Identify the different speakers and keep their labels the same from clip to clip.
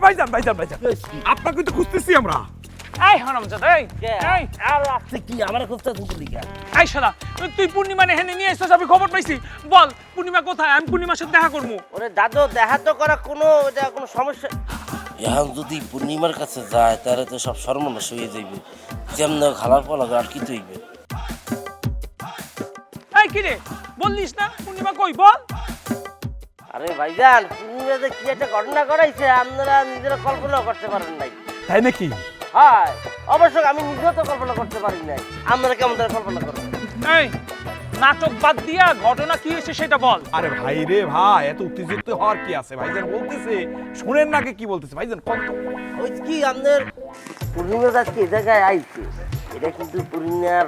Speaker 1: ভাইজান ভাইজান ভাইজান আপনাকে তো খুঁজতেছি আমরা।
Speaker 2: এই হারামজাদা এই এই
Speaker 3: আর রাখতে কি আমার খুঁজতে তুমি লিখা
Speaker 2: এই শালা তুই পূর্ণিমা হেনে নিয়ে এসেছিস আমি খবর পাইছি বল পূর্ণিমা কোথায় আমি পূর্ণিমার সাথে দেখা করবো
Speaker 3: ওরে দাদু দেখা তো করা কোনো এটা কোনো সমস্যা এখন যদি পূর্ণিমার কাছে যায় তাহলে তো সব সর্বনাশ হয়ে যাইবে যেমন খালার পলা আর কি তৈবে
Speaker 2: এই কি রে বললিস না পূর্ণিমা কই বল
Speaker 3: আরে ভাইজান পূর্ণিমা যে কি একটা ঘটনা করাইছে আপনারা নিজেরা কল্পনা করতে পারেন নাই
Speaker 1: তাই নাকি?
Speaker 3: হ্যাঁ অবশ্য আমি নিজেও তো কল্পনা করতে পারি নাই আপনারা কেমন ধরে কল্পনা করবেন
Speaker 2: এই নাটক বাদ দিয়া ঘটনা কি হয়েছে সেটা বল
Speaker 1: আরে ভাই রে ভাই, এত উত্তেজিত হওয়ার কি আছে? ভাইজান বলতেছে, শুনেন নাকি কি বলতেছে ভাইজান? কত
Speaker 3: ওই কি আপনার পূর্ণিমা আজকে এই জায়গায় আইছে এটা কিন্তু পূর্ণিমার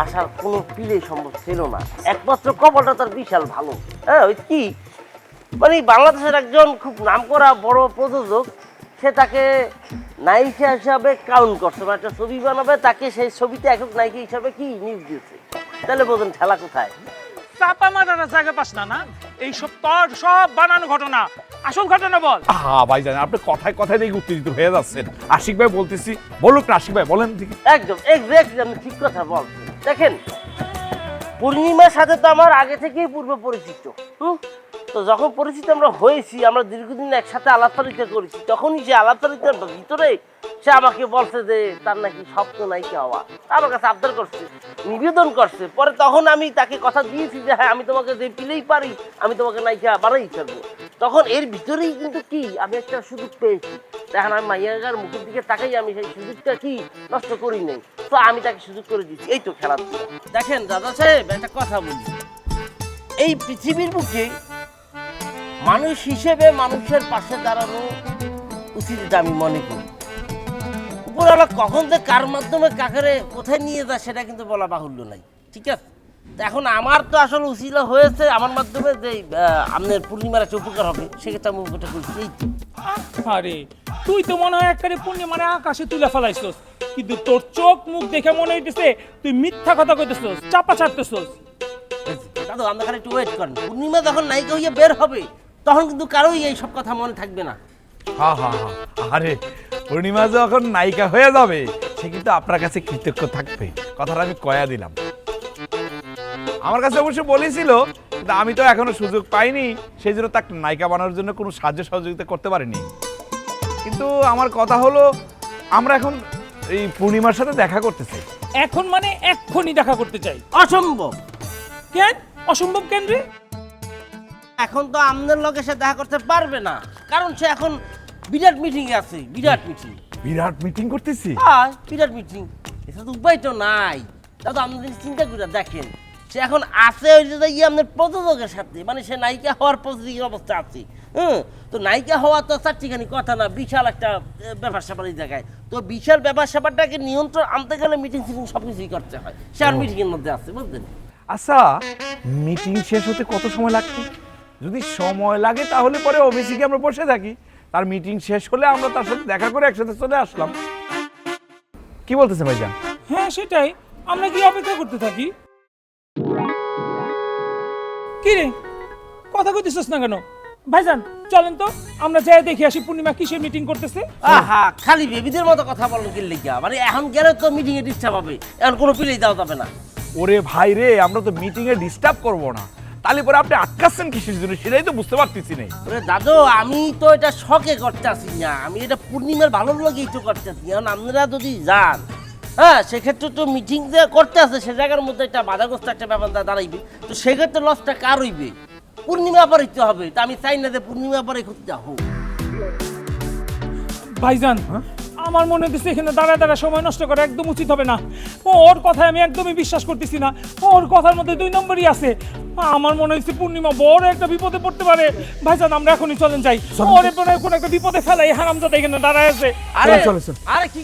Speaker 3: আসার কোনো পিলেই সম্ভব ছিল না একমাত্র কপালটা তার বিশাল ভালো হ্যাঁ ওই কি মানে বাংলাদেশের একজন খুব নামকরা বড় প্রযোজক সে তাকে নায়িকা হিসাবে কাউন্ট করছে মানে একটা ছবি বানাবে তাকে সেই ছবিতে একক নায়িকা হিসাবে কি নিয়োগ দিয়েছে তাহলে বোঝেন খেলা কোথায়
Speaker 2: চাপা মারার জায়গা পাস না না এই সব তোর সব বানানো ঘটনা আসল ঘটনা বল
Speaker 1: হ্যাঁ ভাইজান, আপনি কথায় কথায় দেখে উত্তেজিত হয়ে যাচ্ছেন। আশিক ভাই বলতেছি, বলুক না আশিক ভাই, বলেন ঠিক।
Speaker 3: একদম এক্স্যাক্ট আমি ঠিক কথা বলছি দেখেন পূর্ণিমার সাথে তো আমার আগে থেকেই পূর্ব পরিচিত তো যখন পরিচিত আমরা হয়েছি আমরা দীর্ঘদিন একসাথে আলাপচারিতা করেছি তখনই সে আলাপচারিতার ভিতরে সে আমাকে বলছে যে তার নাকি স্বপ্ন নায়িকা হওয়া আমার কাছে আবদার করছে নিবেদন করছে পরে তখন আমি তাকে কথা দিয়েছি যে হ্যাঁ আমি তোমাকে যে পিলেই পারি আমি তোমাকে নায়িকা বানাই ফেলবো তখন এর ভিতরেই কিন্তু কি আমি একটা সুযোগ পেয়েছি দেখেন আমি মাইয়াগার মুখের দিকে তাকাই আমি সেই সুযোগটা কি নষ্ট করি নাই তো আমি তাকে সুযোগ করে দিচ্ছি এই তো খেলাধুলা দেখেন দাদা সাহেব একটা কথা বলি এই পৃথিবীর বুকে মানুষ হিসেবে মানুষের পাশে দাঁড়ানো উচিত এটা আমি মনে করি উপরওয়ালা কখন যে কার মাধ্যমে কাকারে কোথায় নিয়ে যায় সেটা কিন্তু বলা বাহুল্য নাই ঠিক আছে এখন আমার তো আসলে উচিলা হয়েছে আমার মাধ্যমে যে আপনার পূর্ণিমার একটা উপকার হবে সেক্ষেত্রে আমি উপকারটা করছি এই তো
Speaker 2: আরে তুই তো মনে হয় একবারে পূর্ণিমারে আকাশে তুলে ফেলাইছস কিন্তু তোর চোখ মুখ দেখে মনে হইতেছে তুই মিথ্যা কথা কইতেছস চাপা ছাড়তেছস
Speaker 3: দাদু আমরা খালি একটু ওয়েট করেন পূর্ণিমা যখন নায়িকা হইয়া বের হবে তখন কিন্তু কারোই এই সব কথা মনে থাকবে না
Speaker 1: হ্যাঁ হ্যাঁ হ্যাঁ, আরে পূর্ণিমা যখন নায়িকা হয়ে যাবে সে কিন্তু আপনার কাছে কৃতজ্ঞ থাকবে, কথাটা আমি কয়া দিলাম। আমার কাছে অবশ্য বলেছিল কিন্তু আমি তো এখনো সুযোগ পাইনি, সেই জন্য তাকে নায়িকা বানানোর জন্য কোনো সাহায্য সহযোগিতা করতে পারিনি। কিন্তু আমার কথা হলো আমরা এখন এই পূর্ণিমার সাথে দেখা করতে চাই।
Speaker 2: এখন মানে এক্ষুনি দেখা করতে চাই
Speaker 3: অসম্ভব
Speaker 2: কেন অসম্ভব কেন রে
Speaker 3: এখন তো আপনার লোকের সাথে দেখা করতে পারবে না কারণ সে এখন বিরাট মিটিং আছে বিরাট মিটিং
Speaker 1: বিরাট মিটিং করতেছি।
Speaker 3: হ্যাঁ বিরাট মিটিং এটা তো উপায় তো নাই দাদা আপনাদের চিন্তা করে দেখেন সে এখন আছে ওই যে ইয়ে আপনার প্রযোজকের সাথে মানে সে নায়িকা হওয়ার প্রস্তুতির অবস্থা আছে তো নায়িকা হওয়া তো চারটিখানি কথা না বিশাল একটা ব্যাপার স্যাপার এই জায়গায় তো বিশাল ব্যাপার স্যাপারটাকে নিয়ন্ত্রণ আনতে গেলে মিটিং ফিটিং সব কিছুই করতে হয় সে আর মিটিংয়ের মধ্যে আছে বুঝলেন
Speaker 1: আচ্ছা মিটিং শেষ হতে কত সময় লাগবে? যদি সময় লাগে তাহলে পরে অফিসে গিয়ে আমরা বসে থাকি, তার মিটিং শেষ হলে আমরা তার সাথে দেখা করে একসাথে চলে আসলাম। কি বলতেছে ভাইজান?
Speaker 2: হ্যাঁ সেটাই আমরা কি অপেক্ষা করতে থাকি কি রে কথা কইতেছস না কেন ভাইজান চলেন তো আমরা যাই দেখি আসি পূর্ণিমা কিসের মিটিং করতেছে
Speaker 3: আহা খালি বেবিদের মতো কথা বলেন কি লিখা মানে এখন গেলে তো মিটিং এ ডিস্টার্ব হবে এখন কোনো পিলেই দেওয়া যাবে না
Speaker 1: ওরে ভাই রে, আমরা তো মিটিং এ ডিস্টার্ব করব না, তাহলে পরে আপনি আটকাচ্ছেন কিসের জন্য সেটাই তো বুঝতে পারতেছি না।
Speaker 3: ওরে দাদু আমি তো এটা শখে করতে আসি না আমি এটা পূর্ণিমার ভালো লাগেই তো করতে আসি এখন আপনারা যদি যান হ্যাঁ সেক্ষেত্রে তো মিটিং যে করতে আসে সে জায়গার মধ্যে একটা বাধাগ্রস্ত একটা ব্যাপার দাঁড়াইবে তো সেক্ষেত্রে লসটা কার হইবে পূর্ণিমা পরে দিতে হবে তা আমি চাই না যে পূর্ণিমা পরে করতে হোক
Speaker 2: ভাইজান আমার মনে হচ্ছে এখানে দাঁড়ায় দাঁড়ায় সময় নষ্ট করা একদম উচিত হবে না ওর কথায় আমি একদমই বিশ্বাস করতেছি না ওর কথার মধ্যে 2 নম্বরই আছে আমার মনে হচ্ছে পূর্ণিমা বড় একটা বিপদে পড়তে পারে ভাইজান আমরা এখনই চলেন যাই ওরে কোনো একটা বিপদে ফেলাই হারামজাদা এখানে দাঁড়ায় আছে
Speaker 3: আরে আরে কি